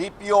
DPO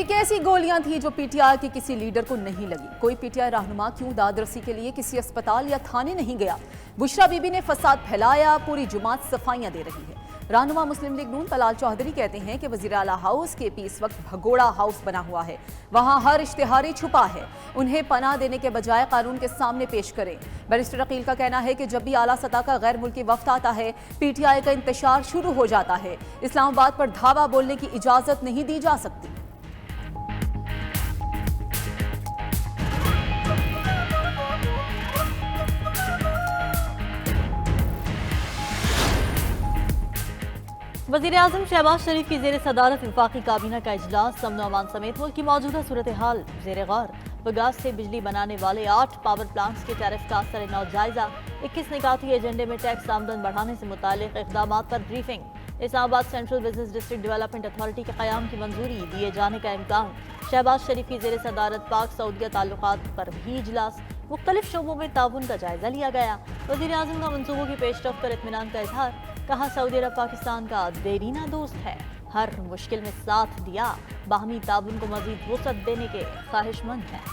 یہ کیسی گولیاں تھیں جو پی ٹی آئی کے کسی لیڈر کو نہیں لگی؟ کوئی پی ٹی آئی رہنما کیوں داد رسی کے لیے کسی اسپتال یا تھانے نہیں گیا؟ بشرا بی بی نے فساد پھیلایا، پوری جماعت صفائیاں دے رہی ہے۔ رہنما مسلم لیگ نون طلال چودھری کہتے ہیں کہ وزیر اعلیٰ ہاؤس کے پی اس وقت بھگوڑا ہاؤس بنا ہوا ہے، وہاں ہر اشتہاری چھپا ہے، انہیں پناہ دینے کے بجائے قانون کے سامنے پیش کریں۔ بیرسٹر عقیل کا کہنا ہے کہ جب بھی اعلیٰ سطح کا غیر ملکی وفد آتا ہے پی ٹی آئی کا انتشار شروع ہو جاتا ہے، اسلام آباد پر دھاوا بولنے کی اجازت نہیں دی جا سکتی۔ وزیر اعظم شہباز شریف کی زیر صدارت وفاقی کابینہ کا اجلاس، امن و امان سمیت ملک کی موجودہ صورتحال زیر غور۔ بگاس سے بجلی بنانے والے 8 پاور پلانٹس کے ٹیرف کا اثر نو جائزہ، 21 نکاتی ایجنڈے میں ٹیکس آمدن بڑھانے سے متعلق اقدامات پر بریفنگ۔ اسلام آباد central business district development authority کے قیام کی منظوری دیے جانے کا امکان۔ شہباز شریف کی زیر صدارت پاک سعودیہ تعلقات پر بھی اجلاس، مختلف شعبوں میں تعاون کا جائزہ لیا گیا۔ وزیر اعظم کا منصوبوں کی پیش رفت پر اطمینان کا اظہار، کہا سعودی عرب پاکستان کا دیرینہ دوست ہے، ہر مشکل میں ساتھ دیا، باہمی تعاون کو مزید وسعت دینے کے خواہش مند ہیں۔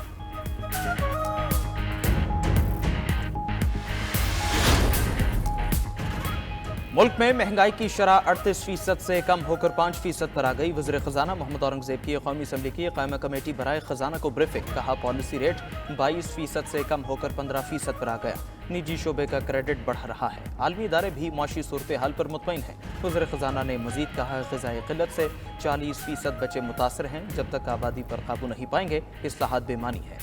ملک میں مہنگائی کی شرح 38% سے کم ہو کر 5% پر آ گئی۔ وزیر خزانہ محمد اورنگزیب کی قومی اسمبلی کی قائمہ کمیٹی برائے خزانہ کو بریفنگ، کہا پالیسی ریٹ 22% سے کم ہو کر 15% پر آ گیا۔ نجی شعبے کا کریڈٹ بڑھ رہا ہے، عالمی ادارے بھی معاشی صورتحال پر مطمئن ہیں۔ وزیر خزانہ نے مزید کہا غذائی قلت سے 40% بچے متاثر ہیں، جب تک آبادی پر قابو نہیں پائیں گے اصلاحات بے معنی ہے۔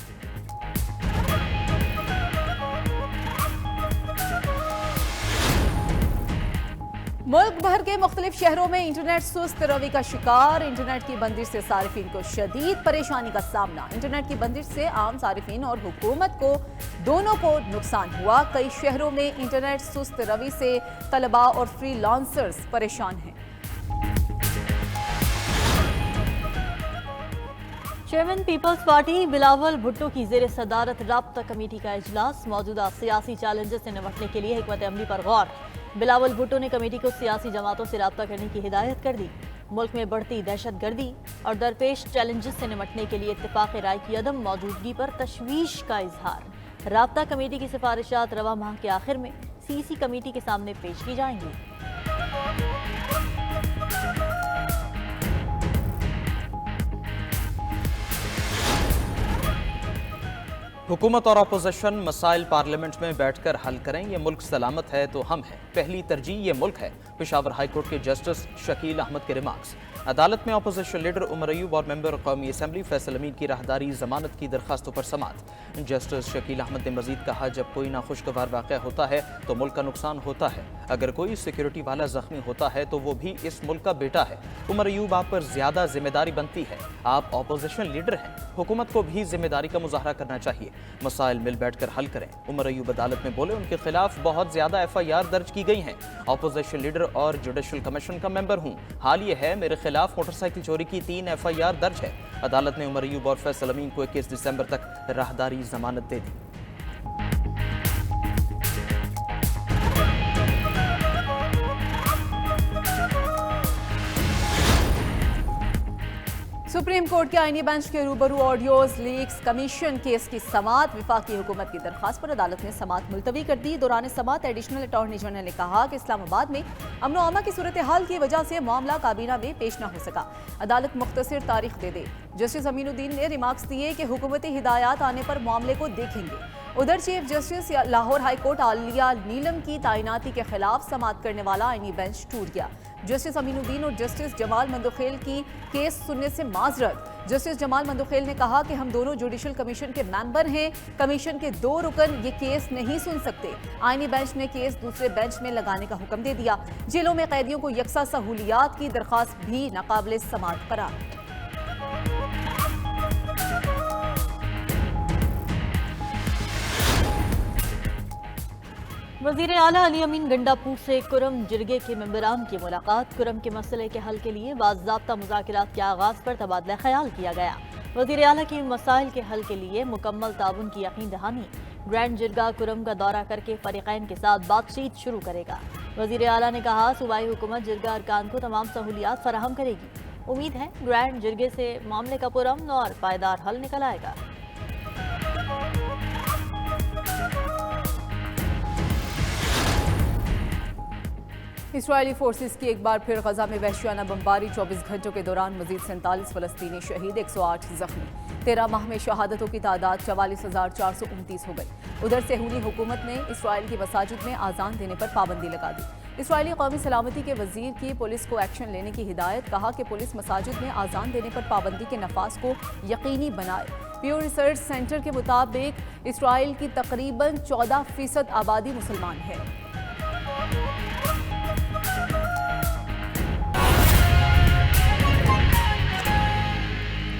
ملک بھر کے مختلف شہروں میں انٹرنیٹ سست روی کا شکار، انٹرنیٹ کی بندش سے صارفین کو شدید پریشانی کا سامنا۔ انٹرنیٹ کی بندش سے عام صارفین اور حکومت کو دونوں کو نقصان ہوا۔ کئی شہروں میں انٹرنیٹ سست روی سے طلباء اور فری لانسرز پریشان ہیں۔ Chairman peoples party Bilawal Bhutto کی زیر صدارت رابطہ کمیٹی کا اجلاس، موجودہ سیاسی چیلنجز سے نمٹنے کے لیے حکمت عملی پر غور۔ بلاول بھٹو نے کمیٹی کو سیاسی جماعتوں سے رابطہ کرنے کی ہدایت کر دی۔ ملک میں بڑھتی دہشت گردی اور درپیش چیلنجز سے نمٹنے کے لیے اتفاق رائے کی عدم موجودگی پر تشویش کا اظہار۔ رابطہ کمیٹی کی سفارشات رواں ماہ کے آخر میں سی سی کمیٹی کے سامنے پیش کی جائیں گی۔ حکومت اور اپوزیشن مسائل پارلیمنٹ میں بیٹھ کر حل کریں، یہ ملک سلامت ہے تو ہم ہیں، پہلی ترجیح یہ ملک ہے۔ پشاور ہائی کورٹ کے جسٹس شکیل احمد کے ریمارکس۔ عدالت میں اپوزیشن لیڈر عمر ایوب اور ممبر قومی اسمبلی فیصل امین کی راہداری ضمانت کی درخواستوں پر سماعت۔ جسٹس شکیل احمد نے مزید کہا، جب کوئی ناخوشگوار واقعہ ہوتا ہے تو ملک کا نقصان ہوتا ہے، اگر کوئی سیکیورٹی والا زخمی ہوتا ہے تو وہ بھی اس ملک کا بیٹا ہے۔ عمر ایوب، آپ پر زیادہ ذمہ داری بنتی ہے، آپ اپوزیشن لیڈر ہیں، حکومت کو بھی ذمہ داری کا مظاہرہ کرنا چاہیے، مسائل مل بیٹھ کر حل کریں۔ عمر ایوب عدالت میں بولے، ان کے خلاف بہت زیادہ ایف آئی آر درج کی گئی ہیں، اپوزیشن لیڈر اور جوڈیشل کمیشن کا ممبر ہوں، حال یہ ہے میرے خلاف موٹر سائیکل چوری کی 3 ایف آئی آر درج ہے۔ عدالت نے عمر ایوب اور فیصل امین کو 21 دسمبر تک راہداری ضمانت دے دی۔ سپریم کورٹ کے آئینی بینچ کے روبرو آڈیوز لیکس کمیشن کیس کی سماعت، وفاقی حکومت کی درخواست پر عدالت نے سماعت ملتوی کر دی۔ دوران سماعت ایڈیشنل اٹارنی جنرل نے کہا کہ اسلام آباد میں امن و امان کی صورتحال کی وجہ سے معاملہ کابینہ میں پیش نہ ہو سکا، عدالت مختصر تاریخ دے دے۔ جسٹس امین الدین نے ریمارکس دیے کہ حکومتی ہدایات آنے پر معاملے کو دیکھیں گے۔ ادھر chief justice Lahore high court Aalia Neelum کی تعیناتی کے خلاف سماعت کرنے والا آئینی بینچ ٹوٹ گیا۔ جسٹس امین الدین اور جسٹس جمال مندوخیل کی کیس سننے سے معذرت۔ جسٹس جمال مندوخیل نے کہا کہ ہم دونوں جوڈیشل کمیشن کے ممبر ہیں، کمیشن کے 2 رکن یہ کیس نہیں سن سکتے۔ آئینی بینچ نے کیس دوسرے بینچ میں لگانے کا حکم دے دیا۔ جیلوں میں قیدیوں کو یکساں سہولیات کی درخواست بھی ناقابل سماعت قرار۔ وزیر اعلیٰ علی امین گنڈا پور سے کرم جرگے کے ممبران کی ملاقات، کرم کے مسئلے کے حل کے لیے باضابطہ مذاکرات کے آغاز پر تبادلہ خیال کیا گیا۔ وزیر اعلیٰ کی مسائل کے حل کے لیے مکمل تعاون کی یقین دہانی۔ گرینڈ جرگہ کرم کا دورہ کر کے فریقین کے ساتھ بات چیت شروع کرے گا۔ وزیر اعلیٰ نے کہا، صوبائی حکومت جرگہ ارکان کو تمام سہولیات فراہم کرے گی۔ امید ہے گرینڈ جرگے سے معاملے کا پرامن اور پائیدار حل نکل آئے گا۔ اسرائیلی فورسز کی ایک بار پھر غزہ میں وحشیانہ بمباری، 24 گھنٹوں کے دوران مزید 47 فلسطینی شہید، 108 زخمی۔ 13 ماہ میں شہادتوں کی تعداد 44,429 ہو گئی۔ ادھر صہیونی حکومت نے اسرائیل کی مساجد میں اذان دینے پر پابندی لگا دی۔ اسرائیلی قومی سلامتی کے وزیر کی پولیس کو ایکشن لینے کی ہدایت، کہا کہ پولیس مساجد میں اذان دینے پر پابندی کے نفاذ کو یقینی بنائے۔ پیو ریسرچ سینٹر کے مطابق اسرائیل کی تقریباً 14% آبادی مسلمان ہے۔